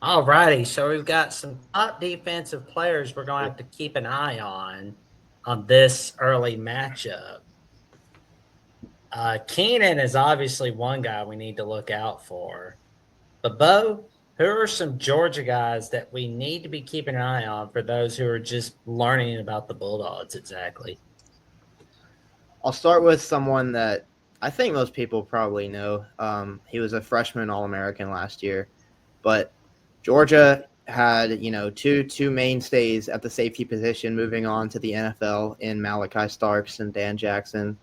All righty, so we've got some top defensive players we're going to have to keep an eye on this early matchup. Keenan is obviously one guy we need to look out for. But Bo, who are some Georgia guys that we need to be keeping an eye on for those who are just learning about the Bulldogs exactly? I'll start with someone that I think most people probably know. He was a freshman All-American last year, but Georgia had two mainstays at the safety position moving on to the NFL in Malachi Starks and Dan Jackson,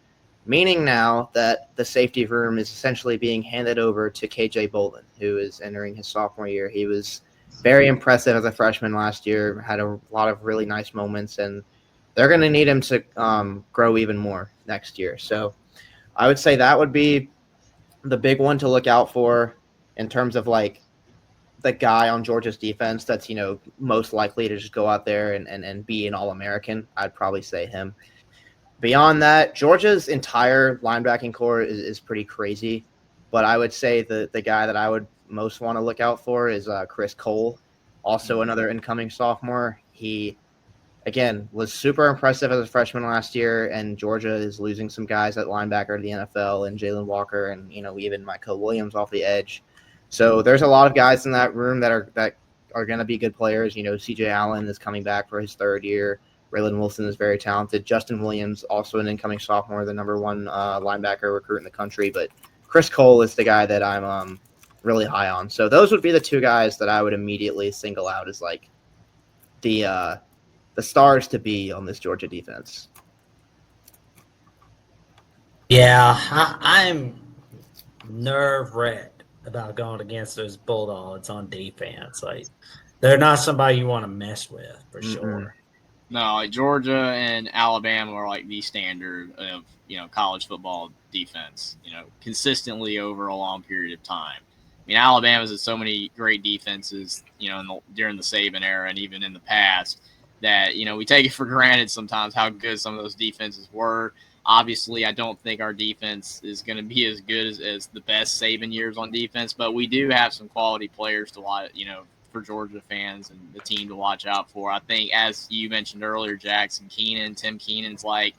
meaning now that the safety room is essentially being handed over to KJ Bolden, who is entering his sophomore year. He was very impressive as a freshman last year, had a lot of really nice moments, and they're going to need him to grow even more next year. So I would say that would be the big one to look out for in terms of like the guy on Georgia's defense that's, most likely to just go out there and be an All-American. I'd probably say him. Beyond that, Georgia's entire linebacking core is pretty crazy, but I would say the guy that I would most want to look out for is Chris Cole, also another incoming sophomore. He, again, was super impressive as a freshman last year, and Georgia is losing some guys at linebacker to the NFL, and Jalen Walker, and even Michael Williams off the edge. So there's a lot of guys in that room that are going to be good players. C.J. Allen is coming back for his third year. Raylan Wilson is very talented. Justin Williams, also an incoming sophomore, the number one linebacker recruit in the country. But Chris Cole is the guy that I'm really high on. So those would be the two guys that I would immediately single out as like the stars to be on this Georgia defense. Yeah, I'm nerve-wracked about going against those Bulldogs on defense. Like, they're not somebody you want to mess with for sure. No, like Georgia and Alabama are like the standard of college football defense. Consistently over a long period of time. I mean, Alabama's had so many great defenses, during the Saban era and even in the past that we take it for granted sometimes how good some of those defenses were. Obviously, I don't think our defense is going to be as good as the best Saban years on defense, but we do have some quality players to watch, for Georgia fans and the team to watch out for. I think, as you mentioned earlier, Tim Keenan's like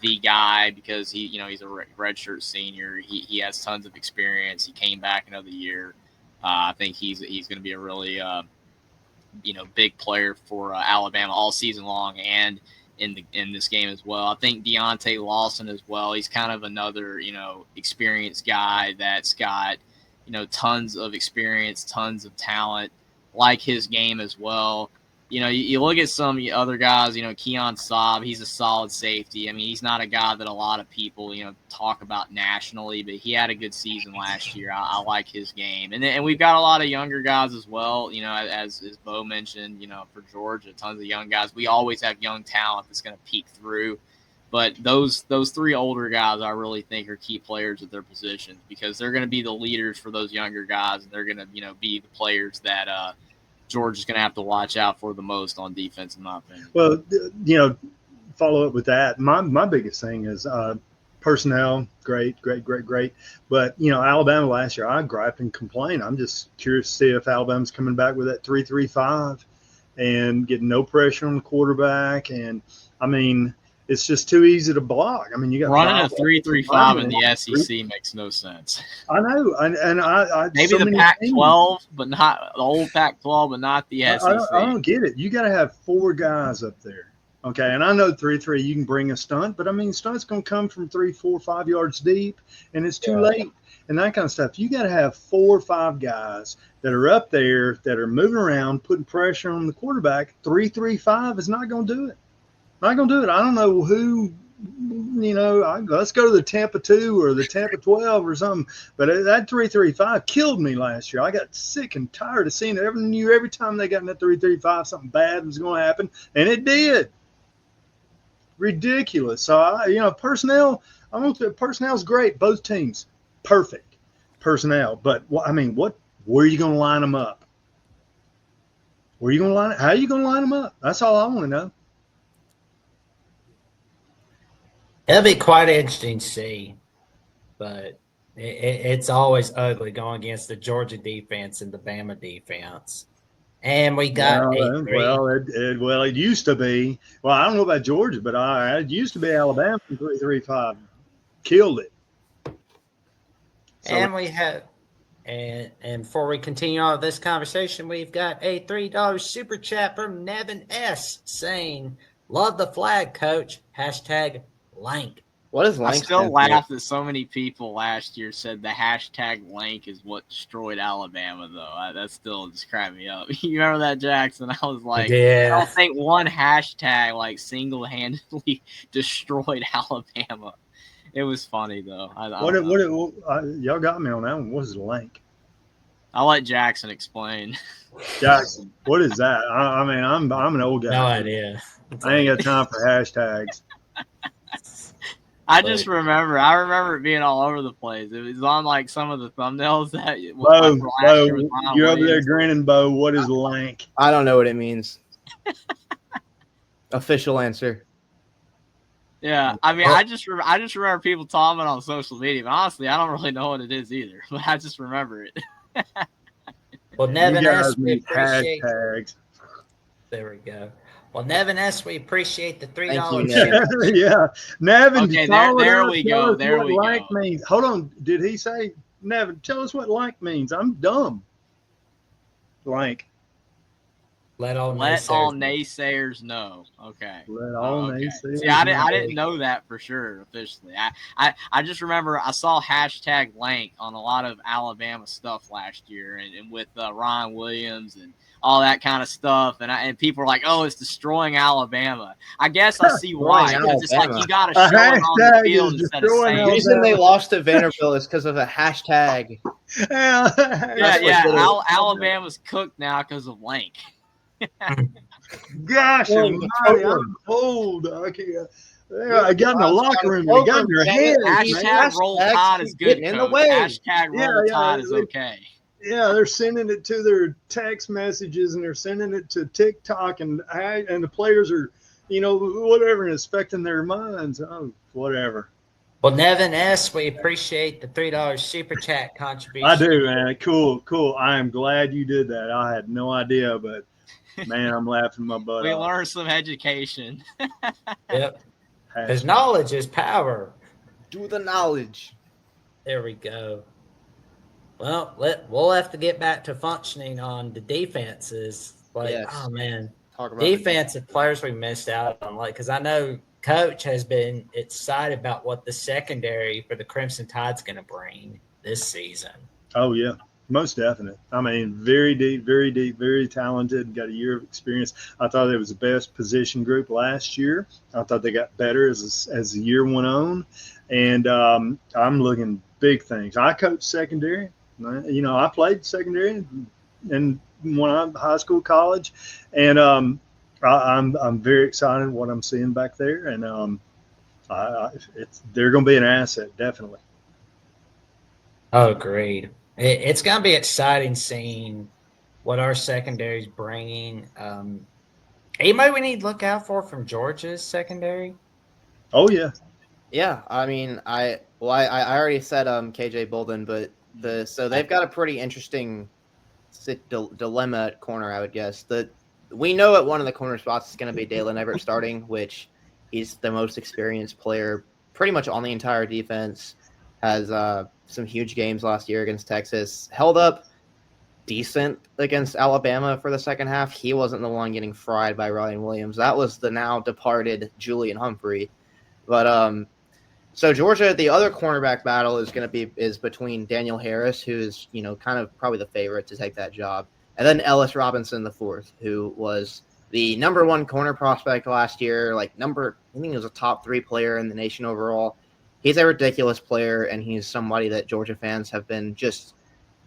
the guy because he's a redshirt senior. He has tons of experience. He came back another year. I think he's going to be a really big player for Alabama all season long and in this game as well. I think Deontay Lawson as well. He's kind of another experienced guy that's got tons of experience, tons of talent. Like his game as well. You look at some other guys, Keon Saab, he's a solid safety. I mean, he's not a guy that a lot of people, talk about nationally, but he had a good season last year. I like his game. And we've got a lot of younger guys as well, as Bo mentioned, for Georgia, tons of young guys. We always have young talent that's going to peek through. But those three older guys, I really think, are key players at their positions because they're going to be the leaders for those younger guys, and they're going to, be the players that Georgia's going to have to watch out for the most on defense, in my opinion. Well, follow up with that. My biggest thing is personnel, great. But, Alabama last year, I griped and complained. I'm just curious to see if Alabama's coming back with that 3-3-5 and getting no pressure on the quarterback. And, I mean, it's just too easy to block. I mean, you got running a 3-3-5 in the SEC makes no sense. I know, and I maybe so the Pac-12, but not the old Pac-12, but not the SEC. I don't get it. You got to have four guys up there, okay? And I know 3-3, you can bring a stunt, but I mean, stunt's going to come from 3, 4, 5 yards deep, and it's too late, and that kind of stuff. You got to have 4 or 5 guys that are up there that are moving around, putting pressure on the quarterback. 3-3-5 is not going to do it. Not going to do it. I don't know who, let's go to the Tampa 2 or the Tampa 12 or something. But that 3-3-5 killed me last year. I got sick and tired of seeing it. Every time they got in that 3-3-5, something bad was going to happen. And it did. Ridiculous. So, personnel, personnel's great. Both teams, perfect personnel. But, where are you going to line them up? How are you going to line them up? That's all I want to know. It'll be quite interesting to see, but it's always ugly going against the Georgia defense and the Bama defense. And we got a three. It used to be. Well, I don't know about Georgia, but it used to be Alabama 3-3-5 killed it. So, And we have, and before we continue on this conversation, we've got a $3 super chat from Nevin S saying, "Love the flag, coach. Hashtag Lank." What is I Lank? still laugh that so many people last year said the hashtag Lank is what destroyed Alabama, though. That still just cracked me up. You remember that, Jackson? I was like, I Yeah. don't think one hashtag like single-handedly destroyed Alabama. It was funny though. Y'all got me on that one. What is Lank? I'll let Jackson explain. Jackson, what is that? I mean, I'm an old guy. No idea. I ain't got time for hashtags. I remember it being all over the place. It was on like some of the thumbnails that Bo, you're over there grinning, Bo. What is Lank? I don't know what it means. Official answer. Yeah, I mean, I just remember people talking on social media, but honestly, I don't really know what it is either. But I just remember it. Well, Nevin You S, guys we need appreciate. hashtags. There we go. Well, Nevin S, we appreciate the $3. Thank you, Nevin. Yeah, Nevin. Okay, follow there it up, we tell go, us there what we Lank go. means. Hold on. Did he say, Nevin? Tell us what Lank means. I'm dumb. Lank. Let all naysayers know. Okay. Let all Okay. naysayers See, I know. didn't know that for sure officially. I just remember I saw hashtag Lank on a lot of Alabama stuff last year, and with Ryan Williams and all that kind of stuff, and people were like, "Oh, it's destroying Alabama." I guess I see why, because it's like you got to show it on the field instead of saying. The reason they lost to Vanderbilt is because of a hashtag. Alabama's cooked now because of Lank. Gosh, I'm old. I can't. I got in the locker room. They got in their heads. Hashtag Roll Tide is good. In the way. Hashtag Roll Tide is okay. Yeah, they're sending it to their text messages and they're sending it to TikTok, and the players are, whatever, and expecting their minds. Oh, whatever. Well, Nevin S, we appreciate the $3 super chat contribution. I do, man. Cool. I am glad you did that. I had no idea, but man, I'm laughing my butt off. We learned some education. Yep. Because knowledge is power. Do the knowledge. There we go. Well, we'll have to get back to functioning on the defenses. Oh man, defensive players we missed out on. Because I know Coach has been excited about what the secondary for the Crimson Tide's going to bring this season. Oh yeah, most definite. I mean, very deep, very talented. Got a year of experience. I thought it was the best position group last year. I thought they got better as the year went on, and I'm looking big things. I coached secondary. I played secondary and when I'm high school, college, and I'm very excited what I'm seeing back there, and they're going to be an asset, definitely. Oh, agreed. It's going to be exciting seeing what our secondary is bringing. Anybody we need to look out for from Georgia's secondary? Oh yeah. Yeah, I mean, I already said KJ Bolden, but so they've got a pretty interesting dilemma at corner, I would guess. We know at one of the corner spots is going to be Dalen Everett starting, which he's the most experienced player pretty much on the entire defense. Has some huge games last year against Texas. Held up decent against Alabama for the second half. He wasn't the one getting fried by Ryan Williams. That was the now departed Julian Humphrey. But so Georgia, the other cornerback battle is between Daniel Harris, who is kind of probably the favorite to take that job, and then Ellis Robinson IV, who was the number one corner prospect last year. I think he was a top 3 player in the nation overall. He's a ridiculous player, and he's somebody that Georgia fans have been just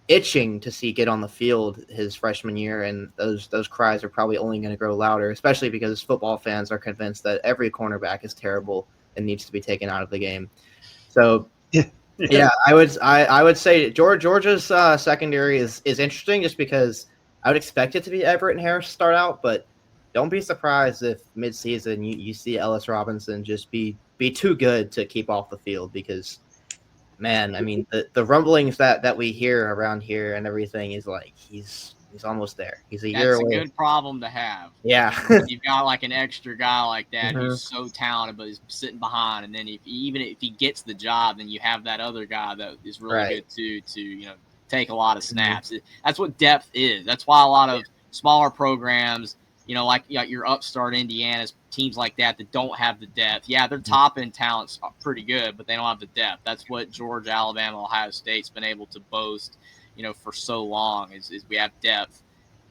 itching to see get on the field his freshman year, and those cries are probably only going to grow louder, especially because football fans are convinced that every cornerback is terrible and needs to be taken out of the game. So, yeah, I would say Georgia's secondary is interesting just because I would expect it to be Everett and Harris start out, but don't be surprised if midseason you see Ellis Robinson just be too good to keep off the field because, man, I mean, the rumblings that we hear around here and everything is like he's He's almost there. He's a That's year a away. good problem to have. Yeah. You've got like an extra guy like that Mhm. who's so talented, but he's sitting behind. And then even if he gets the job, then you have that other guy that is really Right. good too to take a lot of snaps. That's what depth is. That's why a lot of smaller programs, like your upstart Indiana's teams like that don't have the depth. Yeah, their top end talent's pretty good, but they don't have the depth. That's what Georgia, Alabama, Ohio State's been able to boast, for so long is we have depth.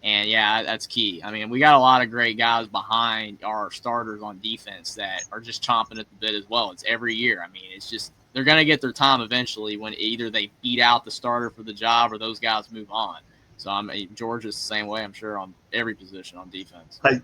And yeah, that's key. I mean, we got a lot of great guys behind our starters on defense that are just chomping at the bit as well. It's every year. I mean, it's just they're going to get their time eventually when either they beat out the starter for the job or those guys move on. So Georgia's the same way, I'm sure, on every position on defense. Hey,